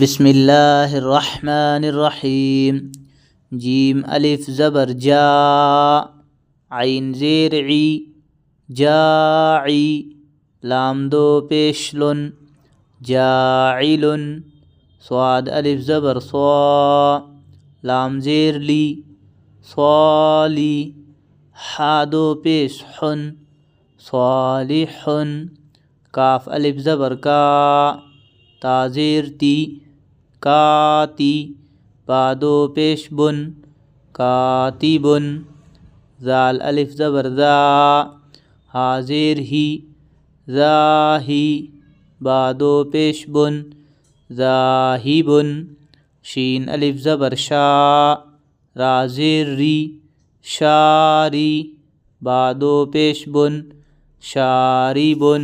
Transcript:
बिस्मिल्लाहिर्रहमानिर्रहीम। जीम अलिफ ज़बर जा, आइन ज़ेर ई, जाई, लाम दो पेश लुन, जाइलुन। स्वाद अलिफ ज़बर स्वा, लाम ज़ेर ली, स्वाली, हा दो पेश हुन, स्वालिहुन। काफ अलिफ ज़बर का, ता ज़ेर ती, काती, बा दो पेश बुन, कातिबुन। ज़ाल अलिफ ज़बर ज़ा, हा ज़ेर ही, ज़ाही, बा दो पेश बुन, ज़ाहिबुन। शीन अलिफ ज़बर शा, रा ज़ेर री, शारी, बा दो पेश बुन, शारिबुन।